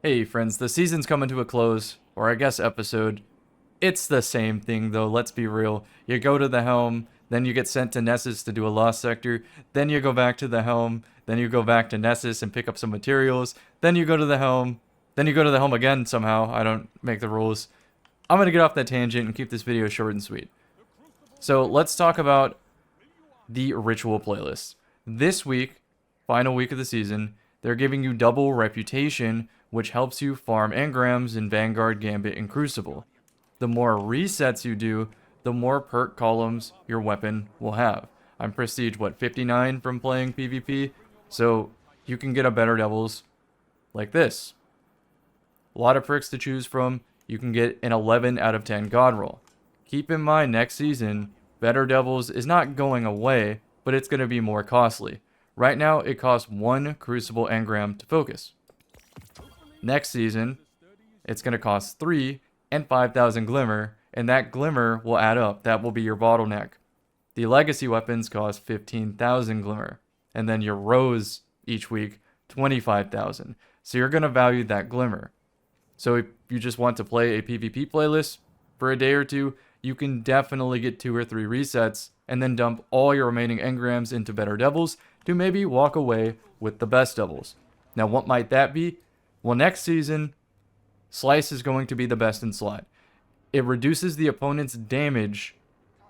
Hey friends, the season's coming to a close, or I guess episode. It's the same thing though, let's be real. You go to the helm, then you get sent to Nessus to do a lost sector, then you go back to the helm, then you go back to Nessus and pick up some materials, then you go to the helm, then you go to the helm again somehow. I don't make the rules. I'm gonna get off that tangent and keep this video short and sweet. So let's talk about the ritual playlist. This week, final week of the season, they're giving you double reputation, which helps you farm engrams in Vanguard, Gambit, and Crucible. The more resets you do, the more perk columns your weapon will have. I'm prestige, 59 from playing PvP, so you can get a better devils like this. A lot of perks to choose from. You can get an 11 out of 10 god roll. Keep in mind, next season, better devils is not going away, but it's going to be more costly. Right now, it costs 1 Crucible engram to focus. Next season, it's going to cost 3 and 5,000 Glimmer, and that Glimmer will add up. That will be your bottleneck. The Legacy weapons cost 15,000 Glimmer, and then your Rose each week, 25,000. So you're going to value that Glimmer. So if you just want to play a PvP playlist for a day or two, you can definitely get 2 or 3 resets, and then dump all your remaining engrams into better devils to maybe walk away with the best devils. Now what might that be? Well, next season, Slice is going to be the best in slot. It reduces the opponent's damage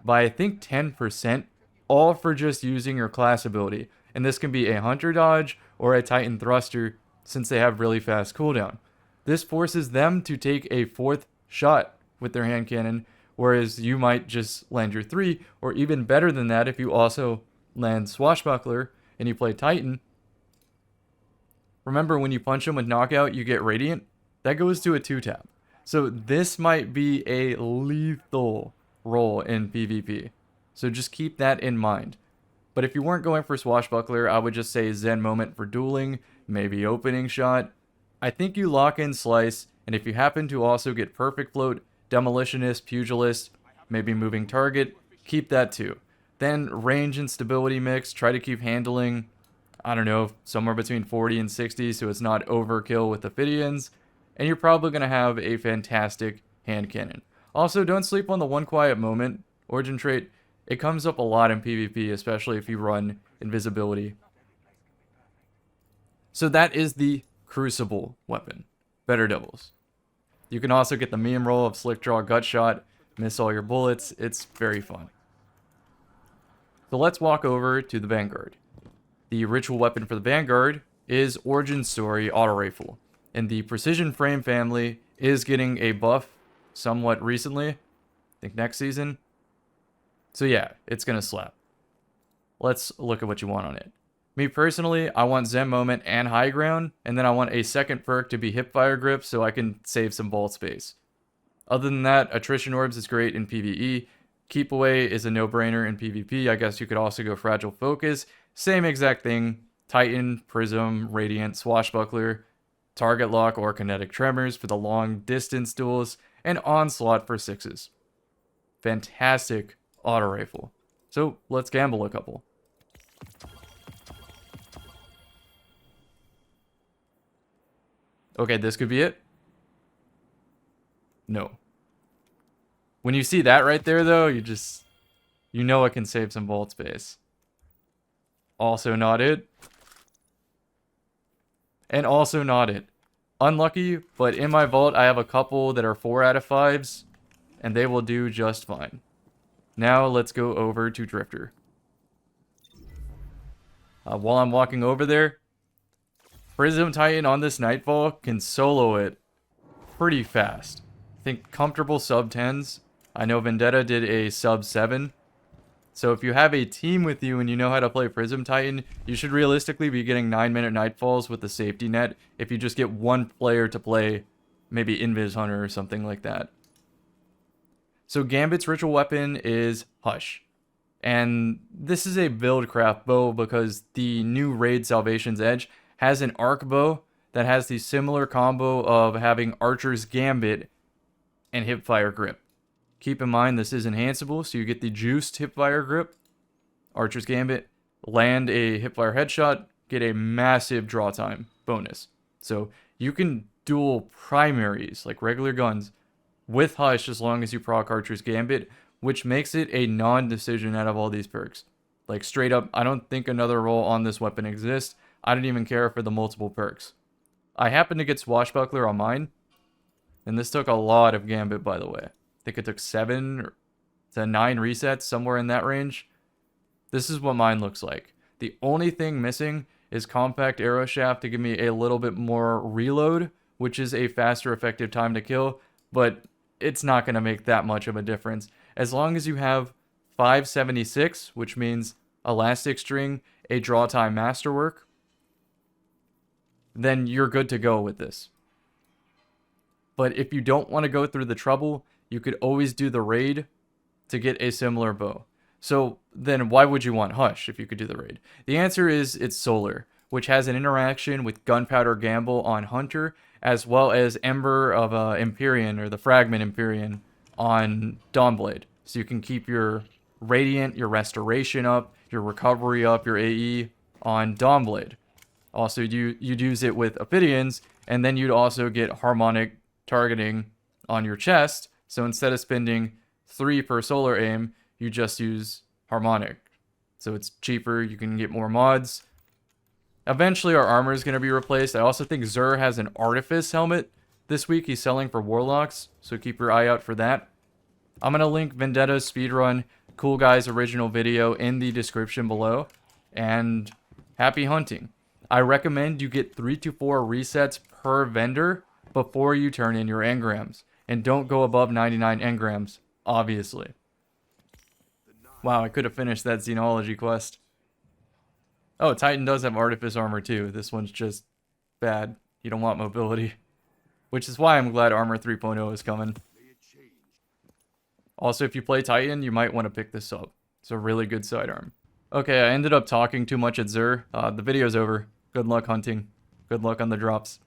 by I think 10%, all for just using your class ability. And this can be a Hunter Dodge or a Titan Thruster since they have really fast cooldown. This forces them to take a 4th shot with their hand cannon, whereas you might just land your 3, or even better than that if you also land Swashbuckler and you play Titan. Remember, when you punch them with Knockout, you get Radiant? That goes to a 2-tap. So this might be a lethal role in PvP. So just keep that in mind. But if you weren't going for Swashbuckler, I would just say Zen Moment for dueling, maybe Opening Shot. I think you lock in Slice, and if you happen to also get Perfect Float, Demolitionist, Pugilist, maybe Moving Target, keep that too. Then range and stability mix, try to keep handling, I don't know, somewhere between 40 and 60 so it's not overkill with Ophidians, and you're probably going to have a fantastic hand cannon. Also, don't sleep on the One Quiet Moment origin trait. It comes up a lot in PvP, especially if you run invisibility. So that is the Crucible weapon. Better devils. You can also get the meme roll of Slick Draw Gut Shot, miss all your bullets. It's very fun. So let's walk over to the Vanguard. The ritual weapon for the Vanguard is Origin Story Auto Rifle, and the Precision Frame family is getting a buff somewhat recently. I think next season. So yeah, it's gonna slap. Let's look at what you want on it. Me personally, I want Zen Moment and High Ground, and then I want a second perk to be Hipfire Grip so I can save some vault space. Other than that, Attrition Orbs is great in PvE. Keep Away is a no-brainer in PvP. I guess you could also go Fragile Focus. Same exact thing. Titan, Prism, Radiant, Swashbuckler, Target Lock or Kinetic Tremors for the long distance duels, and Onslaught for 6s. Fantastic auto rifle. So let's gamble a couple. Okay, this could be it. No. When you see that right there, though, you know it can save some vault space. Also not it. And also not it. Unlucky, but in my vault, I have a couple that are 4 out of 5s, and they will do just fine. Now, let's go over to Drifter. While I'm walking over there, Prism Titan on this Nightfall can solo it pretty fast. I think comfortable sub 10s. I know Vendetta did a sub 7. So if you have a team with you and you know how to play Prism Titan, you should realistically be getting 9-minute Nightfalls with the safety net if you just get one player to play maybe Invis Hunter or something like that. So Gambit's ritual weapon is Hush. And this is a buildcraft bow because the new Raid Salvation's Edge has an arc bow that has the similar combo of having Archer's Gambit and Hipfire Grip. Keep in mind this is enhanceable, so you get the juiced Hipfire Grip, Archer's Gambit, land a Hipfire Headshot, get a massive draw time bonus. So you can dual primaries, like regular guns, with Hush as long as you proc Archer's Gambit, which makes it a non-decision out of all these perks. Like, straight up, I don't think another role on this weapon exists. I don't even care for the multiple perks. I happen to get Swashbuckler on mine, and this took a lot of Gambit, by the way. I think it took 7 to 9 resets, somewhere in that range. This is what mine looks like. The only thing missing is Compact Arrow Shaft to give me a little bit more reload, which is a faster effective time to kill, but it's not going to make that much of a difference. As long as you have 576, which means Elastic String, a Draw Time Masterwork, then you're good to go with this. But if you don't want to go through the trouble, you could always do the raid to get a similar bow. So then why would you want Hush if you could do the raid? The answer is it's Solar, which has an interaction with Gunpowder Gamble on Hunter, as well as Ember of Empyrean, or the Fragment Empyrean, on Dawnblade. So you can keep your Radiant, your Restoration up, your Recovery up, your AE on Dawnblade. Also, you'd use it with Ophidians, and then you'd also get Harmonic Targeting on your chest. So instead of spending 3 per Solar aim, you just use Harmonic. So it's cheaper, you can get more mods. Eventually our armor is going to be replaced. I also think Xur has an Artifice helmet this week. He's selling for Warlocks, so keep your eye out for that. I'm going to link Vendetta's speedrun, Cool Guy's original video in the description below. And happy hunting. I recommend you get 3 to 4 resets per vendor before you turn in your engrams. And don't go above 99 engrams, obviously. Wow, I could have finished that Xenology quest. Oh, Titan does have Artifice armor too. This one's just bad. You don't want mobility. Which is why I'm glad Armor 3.0 is coming. Also, if you play Titan, you might want to pick this up. It's a really good sidearm. Okay, I ended up talking too much at Xur. The video's over. Good luck hunting. Good luck on the drops.